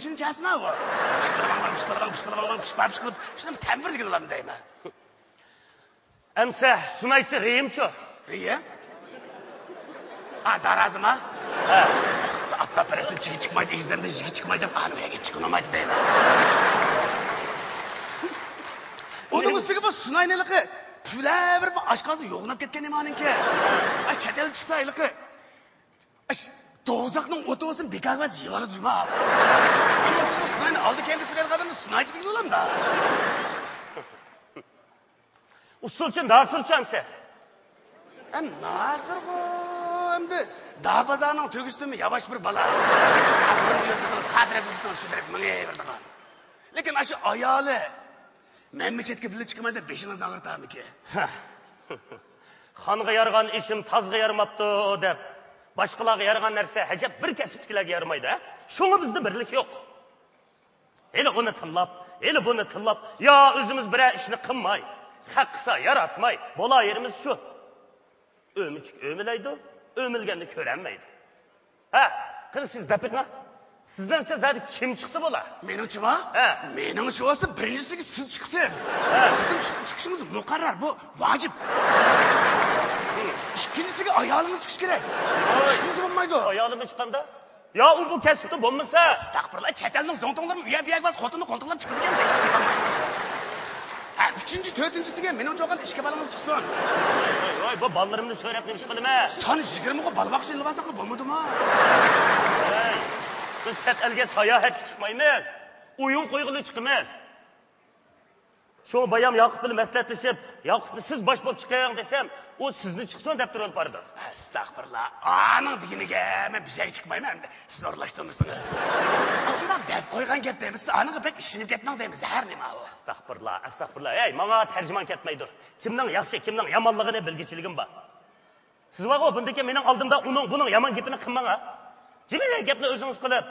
Onun çasına o. Pışqılıb, şuna bir təmbir digin olam deyim. Əmsə, Sunayçı reyimçi. Reyim? Ha, darazım ha? Hə. Hatta parası çıkmaydı, egizlerinde çıkmaydı, arabaya geç çıkınamaydı değil mi? Onun üstüge bu Sunaynelik'i, püle bir aşkası yoğunap ketken imanın ki. Çetel çıksaylıkı. Doğuzak'ın otobüsün bekagaz yıvarı durma. Ama bu Sunayne aldı kendi püler kadını Sunaycı değil olam da. Usulçu, nasırçı əmsə? Nasır bu, hem de dağ pazarının töküstü mü yavaş bir bala. Bunu diyorsanız, hatırep diyorsanız şu direkt mıngaya verdiğin. Lekin aşı ayalı. Memleketke bile çıkamaydı, beşiniz ağırtağ mı ki? Xanға yarған işim tazға yarmaptı dep. Başqalarga yargan narsa həcəb bir kəsibkilərə yarmaydı. Şunu bizde birlik yok. Eli onu tınlap, eli bunu tınlap. Ya özümüz bire işini kınmay. Haqqısa yaratmay. Bola yerimiz şu. Ömüçük ömüleydi, ömülgende körenmeydi. Ha, kız siz depik ha? Sizlerce zaten kim çıksa bola? Benim çıma? He. Benim çıvası birincisi ki siz çıksınız. Sizin çıkışınız mukarrar, bu vacip. İkincisi ki ayağınız çıkış gerek. Çıkınız olmaydı o. Ayağımı çıkanda? Ya o bu kesipte bombasa. Estağfurullah, çetelinin zontonlarını üye bas, kotunu koltuklarını çıkıp diken de işte ha, üçüncü, dördüncüsü ki benim çoğun işke balımız çıksın. Oy, bu ballarımını söyleyip demiş kılım he. Sen 20 balıbak için lıbasaklı bulmadı mı? Biz set elge sayahat çıkmayımız. Uyum koygulu çıkımız. Şu bayam Yakup ile mesletleşip, Yakup siz baş bolup çıkayın desem, o sizni çıksın dep durul bardı. Estağfurullah. Anın diginiga men bir şey çıkmayayım hem de siz orlaştırmışsınız. Ondan dep koygan gep deymiz, siz anıga pek işinip ketmeng deymiz, her nima o. Estağfurullah, estağfurullah. Ey, bana tercüman ketmeydi. Kimden yaxşı, kimden yamanlığını bilgiçiligim var. Siz bak o, bundaki menin aldımda bunun yaman gepini kınman ha. Cimile gepni özünüz kılıp,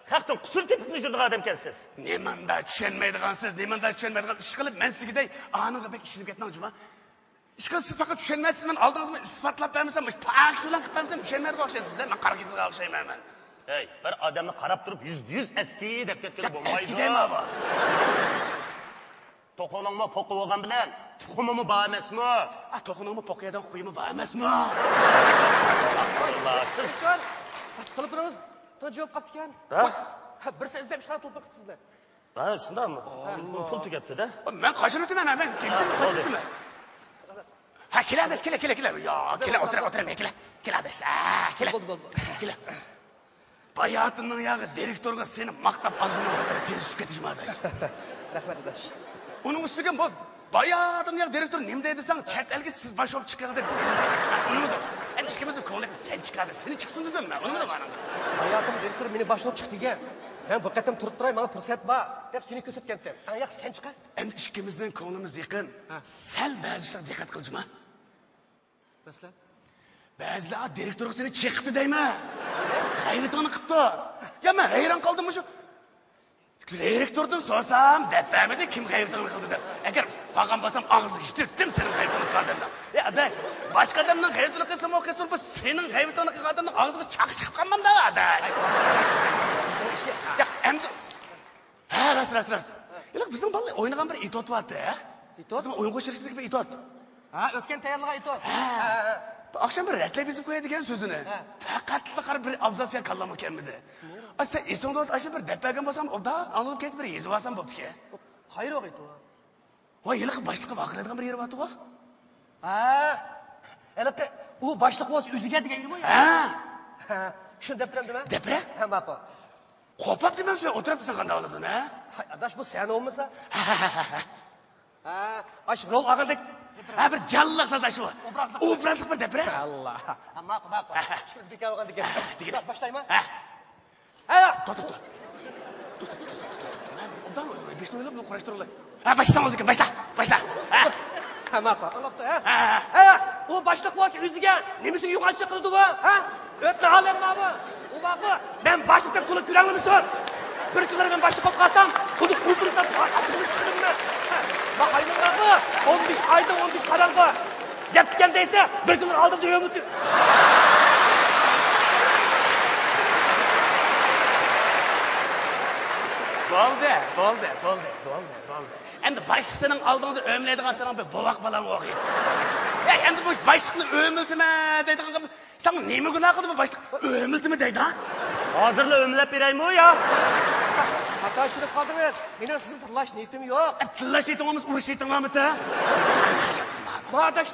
kalktın kusur tepip düşürdük adam kelsiz. Nemanda düşenmeydiğansız, nemanda düşenmeydiğen iş kılıp men sizi gidey, anıga pek işinip ketmeng cuma. İş kılıp siz fakat düşenmeydsiniz, men aldınız mı ispatlap vermesem, pak şulan kıp vermesem düşenmeydiğen okşayasınız, men kara gittiğine okşayım hemen. Hey, bir adamını karap durup yüz eski dep ketkili bolmaydı. Eski değil mi abi? Tokunun mu poku olgan bilen, tukumu mu bağ emes mi? Tokunun mu pokuyadan kuyumu bağ emes mi? Allah, siz... Tılıpınız da cevap kaptıken. Bir sezde bir şey tılıpı sizde. Ha, şunda mı? Pul tükepti de. Ben kaçın ötüm hemen, ben gittim mi kaçın ötüm. Ha, kile adeş, kile. Ya, kile, oturayım, kile adeş. Kile. Kile. Bayatının yağı direktorga seni maktap ağzına bakıp teri süp ketişim adeş. Rahmet adaş. Onun üstügen bu bayatının yağı direktor nemdeydi sen çet elgi siz baş olup çıkardı dedi. Onu mu da? En işkemizin kovulaki sen çıkardı, seni çıksın dedim ben. Onu mu da bana? Hayatım direktör beni baş olup çıktı diye. Ben bu katem turup durayım, bana fırsat var. Hep seni kösüp kendim. Ayak sen çıkar. En işkemizden kovulumuz yakın. Sel bazı işler dikkat kıl cuma. Mesela? Bazılar direktörü seni çıktı deyme. Hayretini kıptı. Ya ben hayran kaldım mı şu? Direktörden sorsam depemedi kim hayretini kıldı der. Eğer pagan basam ağzı iştirdim senin hayretini kıldığından. Ya adaş, başka adamın hayretini kılsam o kesin bu senin hayretini kıldığından ağzını çak çıkıp kalmam da adaş. Ya hem de... Ha rast. Ya bizim balı oynayan bir itot vardı ya. İtot? Bizim oyun koşarıştaki bir itot. Ha, ötken tayarlığa itot. Akşam bir retle bizim koyadigan sözünü. Fakatlıqar bir abzasiya kallamı kelmedi. Sen esonda olsa aşağı bir depegen basam, o da anılıp kes bir yezi basam boptu ki. Hayır o gaydı o. O yılık başlıqı vakıradigan bir yeri batı o. Ha. Elbette o başlık olsa üzüge diye yürü o ya. Ha. Şunu deprem değil mi? Depre? Ha bak o. Kopap demem söyle oturup sen kanda oladın ha. Hay adaş bu sen olmasa. Ha. Aş rol ağırlık. Ha bir callak tasa şu. Obrazlık bir depre. Allah. Ama bak. Şimdi bir kere bakan dikkat. Dikkat. Başlayayım ha. Ha. Ha. Dur. Ondan öyle. Beşte öyle bunu kuruştururlar. Ha baştan oldu ki başla. Ha. Ha bak. Anlattı ha. Ha. O başlık olsa üzüge. Nemisi yukarı çıkıldı bu. Ha. Ötle alem abi. O bak. Ben başlıktan kulu kürenli misin? Bir kılları ben başlık kopkasam. Kulu kulduruktan açıkını çıkırım ben. Bak aynı bırakı. 15 ayda 15 kararga. Dep dikendeyse bir kılları aldım diye ömüttü. Bo'ldi. Endi boshliq sening oldingda o'mlaydigan sening bir bovoq balang o'g'il. Endi bu boshliqni o'miltimi deydigan sen nima gunoh qildi bu boshliq o'miltimi deydi? Hozirla o'mlab beraymi yo? Xato tushunib qoldingiz. Mening sizni tillash niyatim yo'q. Tillash etingimiz urush etingmamita? Ma'dash.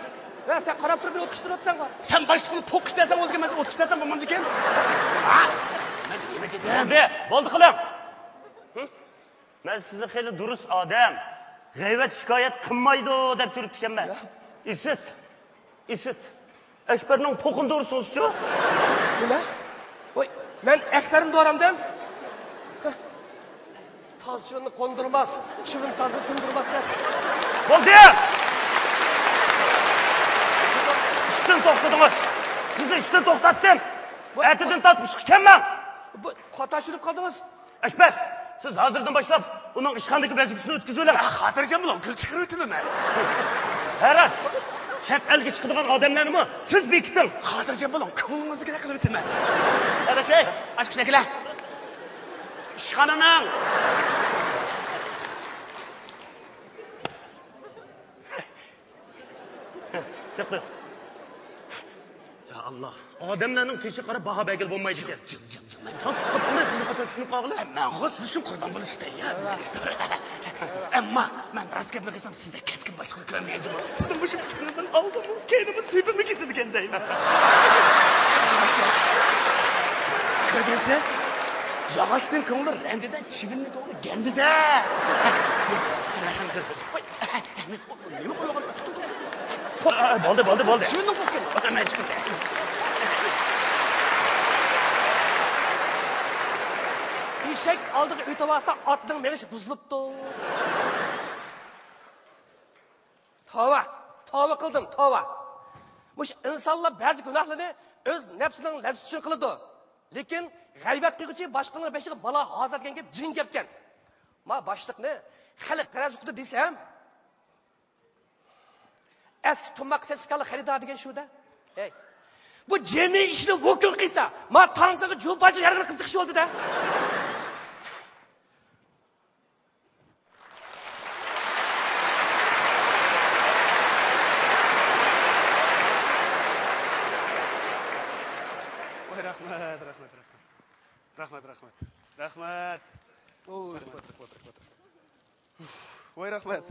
Sen qarab turib o'tishtiribsan ku. Sen boshliqni po'qish desam o'lgan emas, o'tish desam bo'lmamdi ekan. Ha? Men nima dedim? Bo'ldi qiling. Men sizni xeyli durust odam, g'ayvat shikoyat qilmaydi deb turib ekanman. Isit. Akbarning po'qini ursinchi? Nima? Voy, men Akbarni doramdan. Tozchini qondirmas, chivin tozini tindirmas deb. Bo'ldi. İşten to'xtadingiz. Sizni ishdan to'xtatdim. Atidan tatib chiqqanman. Bu xato tushunib qoldingiz. Akbar, siz hozirdan boshlab uning ishxonadagi vazifasini o'tkazinglar. Xotirjam bo'ling, gul chiqarib o'tmayman. Haras. Chet elga chiqadigan odamlarni siz bekiting. Xotirjam bo'ling, ko'nglingizni qilib o'tmayman. Adashay, ochqishlar. İşxonaning Çıktı. Ya Allah, odamlarning peshi qarab baho bagil bo'lmaydi ekan. Men tas qilibman sizni xato tushunib qoldilar. Men siz uchun qurbon bo'lishday. Ammo men rost gapni qilsam sizda keskin boshqa ko'rmayman. Sizning bu chiqingizdan oldin keyin sepimni kesadi ekan deyman. Ko'rgansiz? Yog'ochning ko'ngli randida, chivinning ko'ngli gandida. Nima qo'ygan? Bo'ldi. Chivinning po'qini. Men chiqdim. Eshak oldiga o'tib olsa, otning menishi buzilibdi. Tavba qildim. Mush insonlar ba'zi gunohlarni o'z nafsining lazzati uchun qiladi. Lekin g'aybat qilguchi boshqalarning beshiga balo hozir degan gap jin gapkan. Men boshliqni xalq qaraz uqdi desam, eski tumaq sertifikatli xaridor degan shu-da. Bu jami ishni vokil qilsa, men tangsaga jo'bajli yarg'ini qiziqish oldi-da. Rahmat. Voy rahmat.